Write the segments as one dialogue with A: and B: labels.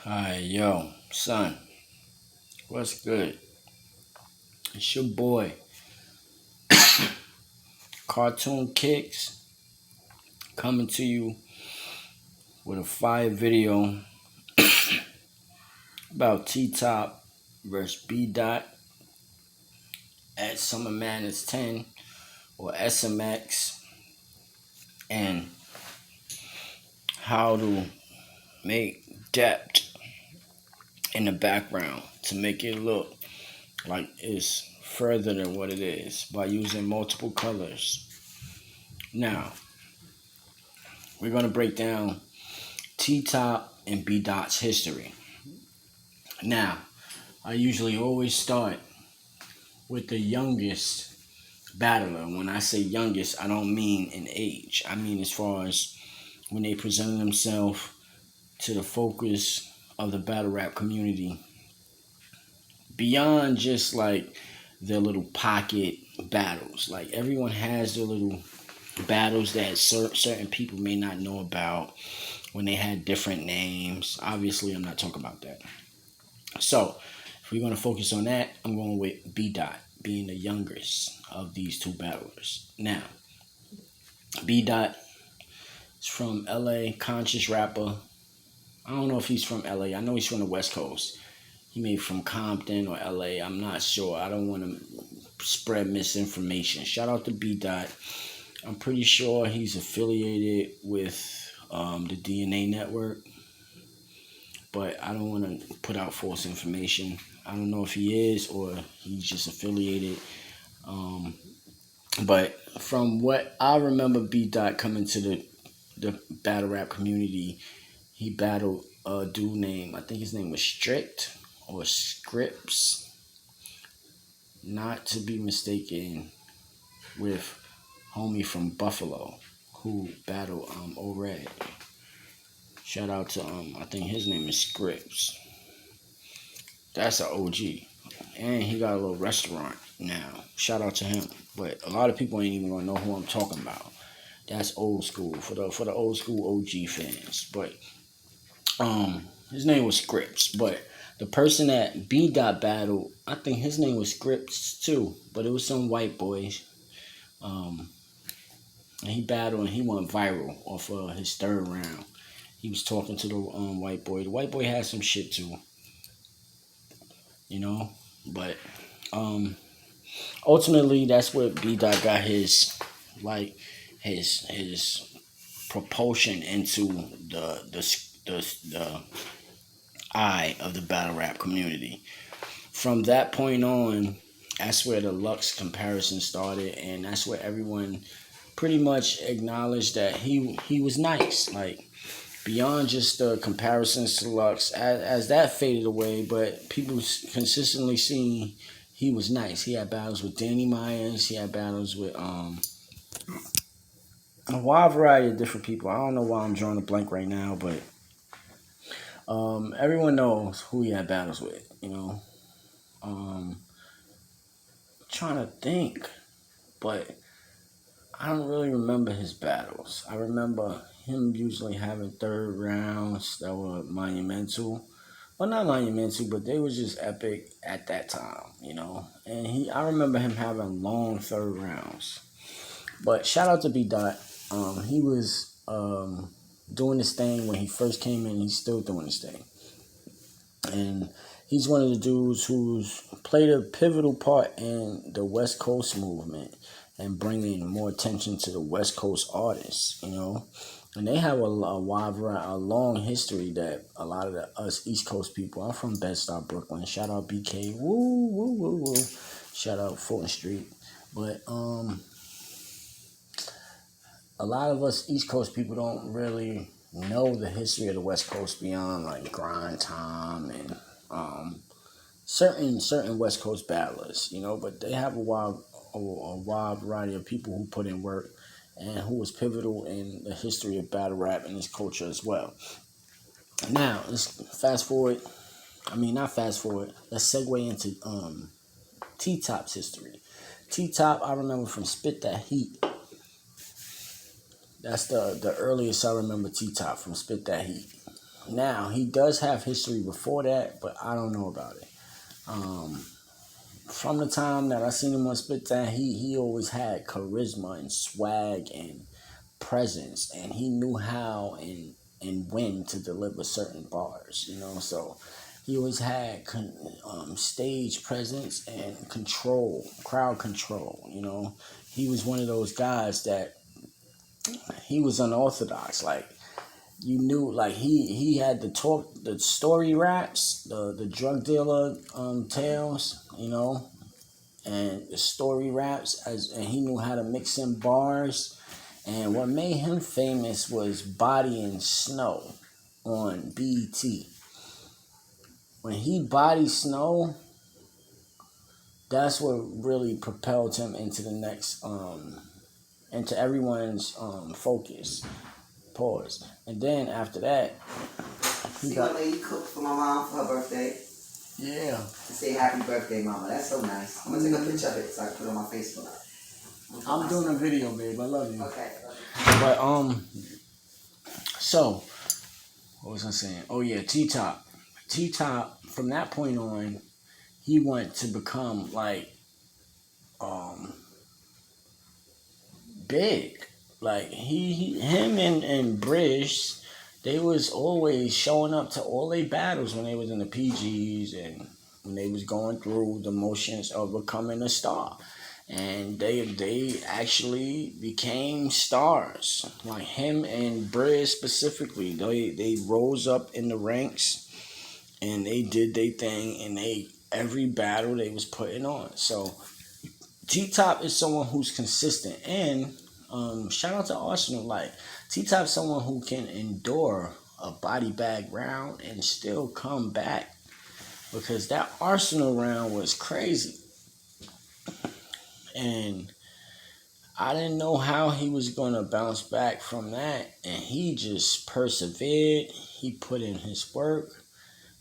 A: Hi, yo, son, what's good? It's your boy, Cartoon Kicks, coming to you with a fire video about T-Top versus Bdot at Summer Madness 10 or SMX, and how to make depth in the background to make it look like it's further than what it is by using multiple colors. Now, we're going to break down T-Top and Bdot's history. Now, I usually always start with the youngest battler. When I say youngest, I don't mean in age. I mean as far as when they present themselves to the focus of the battle rap community. Beyond just like their little pocket battles. Like everyone has their little battles that certain people may not know about when they had different names. Obviously, I'm not talking about that. So, if we're going to focus on that, I'm going with Bdot being the youngest of these two battlers. Now, Bdot is from LA, conscious rapper. I don't know if he's from LA. I know he's from the West Coast. He may be from Compton or LA. I'm not sure. I don't want to spread misinformation. Shout out to Bdot. I'm pretty sure he's affiliated with the DNA network, but I don't want to put out false information. I don't know if he is or he's just affiliated. But from what I remember, Bdot coming to the battle rap community, he battled a dude named, I think his name was Strict or Scripps, not to be mistaken with homie from Buffalo who battled O-Red. Shout out to I think his name is Scripps. That's an OG. And he got a little restaurant now. Shout out to him. But a lot of people ain't even gonna know who I'm talking about. That's old school for the old school OG fans. But his name was Scripps. But the person that Bdot battled, I think his name was Scripps too. But it was some white boys. And he battled and he went viral off of his third round. He was talking to the white boy. The white boy had some shit too, you know. But ultimately, that's what Bdot got his his propulsion into the eye of the battle rap community. From that point on, that's where the Lux comparison started, and that's where everyone pretty much acknowledged that he was nice. Like beyond just the comparisons to Lux, as that faded away, but people consistently seeing he was nice. He had battles with Danny Myers. He had battles with a wide variety of different people. I don't know why I'm drawing a blank right now, but everyone knows who he had battles with. You know, trying to think, but I don't really remember his battles. I remember him usually having third rounds that were monumental. Well, not monumental, but they were just epic at that time, you know. And I remember him having long third rounds. But shout out to Bdot. He was doing this thing when he first came in. He's still doing this thing, and he's one of the dudes who's played a pivotal part in the West Coast movement and bringing more attention to the West Coast artists, you know. And they have a long history that a lot of us East Coast people. I'm from Bed-Stuy, Brooklyn. Shout out BK. Woo, woo, woo, woo. Shout out Fulton Street. But a lot of us East Coast people don't really know the history of the West Coast beyond like grind time and certain West Coast battlers, you know. But they have a wide variety of people who put in work and who was pivotal in the history of battle rap and its culture as well. Now, let's fast forward. I mean, not fast forward. Let's segue into T-Top's history. T-Top, I remember from Spit That Heat. That's the earliest I remember T-Top from Spit That Heat. Now, he does have history before that, but I don't know about it. From the time that I seen him on Split That, he always had charisma and swag and presence, and he knew how and when to deliver certain bars, you know. So he always had stage presence and control, crowd control, you know. He was one of those guys that he was unorthodox. Like, you knew, like, he had the story raps, the drug dealer tales, you know, and the story raps, and he knew how to mix in bars. And what made him famous was Bodying Snow on BET. When he bodied Snow, that's what really propelled him into the next into everyone's focus. Pause. And then after that,
B: see what lady cooked for my mom for her birthday.
A: Yeah.
B: To say happy birthday, mama. That's so nice. I'm gonna take a picture of it so I can put it on my Facebook.
A: I'm doing a video, babe. I love you.
B: Okay.
A: But so what was I saying? Oh yeah, T-Top. T-Top, from that point on, he went to become like big. Like him and Brish, they was always showing up to all their battles when they was in the PGs and when they was going through the motions of becoming a star. And they actually became stars. Like him and Briz specifically, they rose up in the ranks and they did their thing, and every battle they was putting on. So T-Top is someone who's consistent, and shout out to Arsenal. Like, T-Top is someone who can endure a body bag round and still come back, because that Arsenal round was crazy. And I didn't know how he was going to bounce back from that, and he just persevered. He put in his work,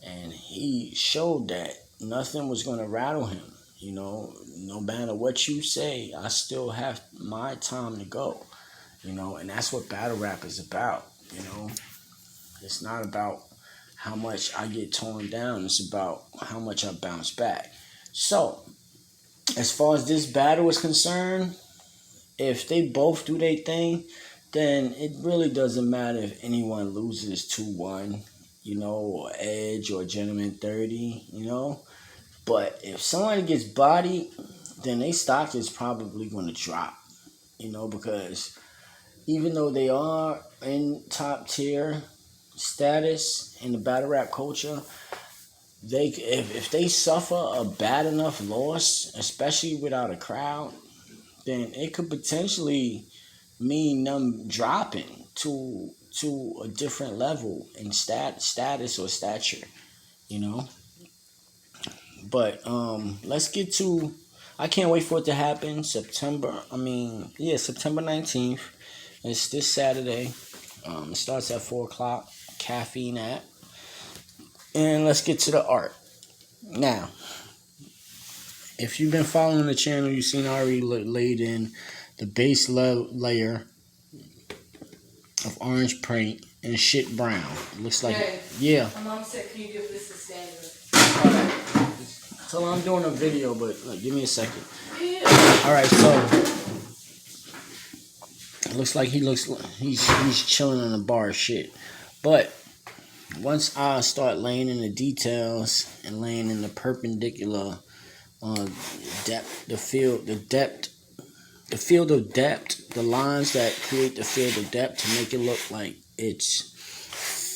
A: and he showed that nothing was going to rattle him. You know, no matter what you say, I still have my time to go. You know, and that's what battle rap is about. You know, it's not about how much I get torn down. It's about how much I bounce back. So, as far as this battle is concerned, if they both do their thing, then it really doesn't matter if anyone loses 2-1, you know, or Edge or Gentleman 30, you know. But if somebody gets bodied, then their stock is probably going to drop, you know, because even though they are in top tier status in the battle rap culture, if they suffer a bad enough loss, especially without a crowd, then it could potentially mean them dropping to a different level in status or stature, you know. But let's get to. I can't wait for it to happen. September 19th. It's this Saturday. It starts at 4:00. Caffeine app. And let's get to the art. Now, if you've been following the channel, you've seen I already laid in the base layer of orange paint and shit brown. It looks like,
C: hey,
A: yeah.
C: My mom said, can you give this a standard?
A: Alright. So I'm doing a video, but give me a second.
C: Yeah.
A: Alright, so it looks like he's chilling on the bar shit. But once I start laying in the details and laying in the perpendicular depth, the field of depth, the lines that create the field of depth to make it look like it's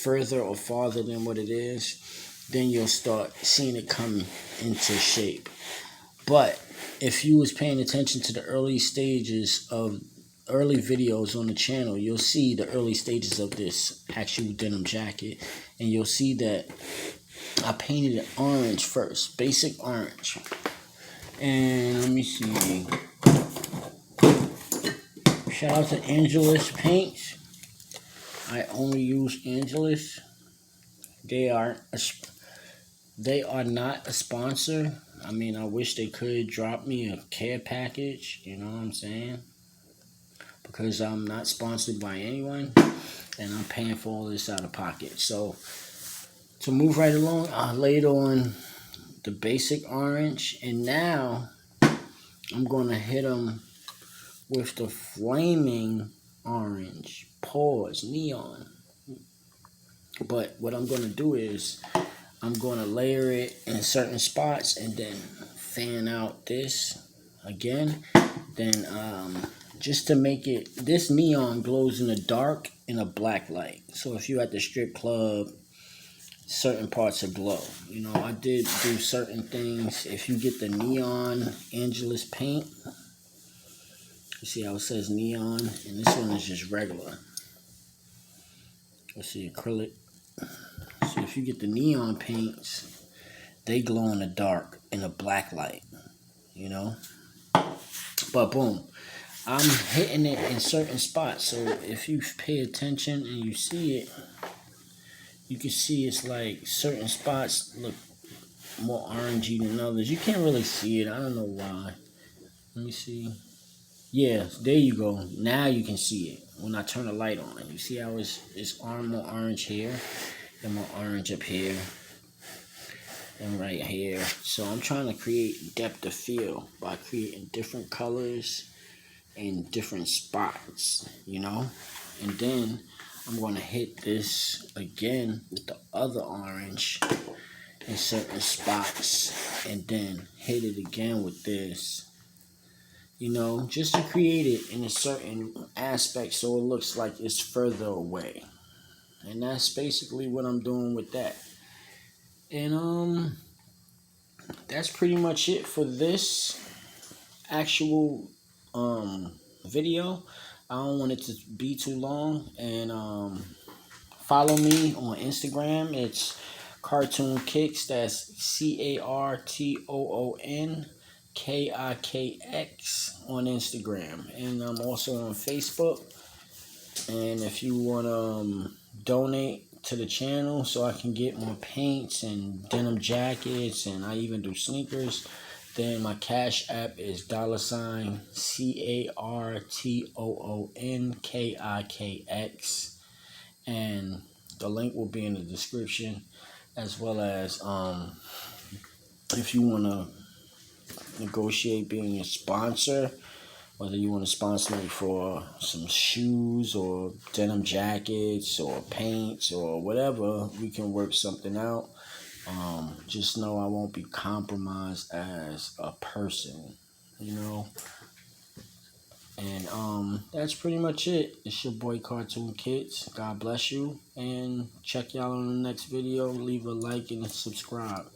A: further or farther than what it is, then you'll start seeing it come into shape. But if you was paying attention to the early videos on the channel, you'll see the early stages of this actual denim jacket, and you'll see that I painted it orange first, basic orange. And let me see. Shout out to Angelus Paints. I only use Angelus. They are not a sponsor. I mean, I wish they could drop me a care package. You know what I'm saying? Because I'm not sponsored by anyone, and I'm paying for all this out of pocket. So to move right along, I laid on the basic orange, and now I'm gonna hit them with the flaming orange, pause, neon. But what I'm gonna do is I'm gonna layer it in certain spots and then fan out this again. Then just to make it, this neon glows in the dark in a black light. So if you're at the strip club, certain parts will glow. You know, I did do certain things. If you get the neon Angelus paint, you see how it says neon, and this one is just regular. Let's see, acrylic. So if you get the neon paints, they glow in the dark in a black light, you know. But boom, I'm hitting it in certain spots. So if you pay attention and you see it, you can see it's like certain spots look more orangey than others. You can't really see it. I don't know why. Let me see. Yeah, there you go. Now you can see it when I turn the light on. You see how it's more orange here and more orange up here and right here. So I'm trying to create depth of field by creating different colors in different spots, you know. And then I'm going to hit this again with the other orange in certain spots and then hit it again with this, you know, just to create it in a certain aspect so it looks like it's further away. And that's basically what I'm doing with that. And that's pretty much it for this actual video. I don't want it to be too long. And follow me on Instagram. It's CARTOONKIKX. That's CARTOONKIKX on Instagram. And I'm also on Facebook. And if you want to donate to the channel so I can get more paints and denim jackets, and I even do sneakers, then my Cash App is $CARTOONKIKX, and the link will be in the description, as well as if you want to negotiate being a sponsor, whether you want to sponsor me for some shoes or denim jackets or paints or whatever, we can work something out. Just know I won't be compromised as a person, you know. And that's pretty much it. It's your boy CARTOONKIKX. God bless you. And check y'all on the next video. Leave a like and subscribe.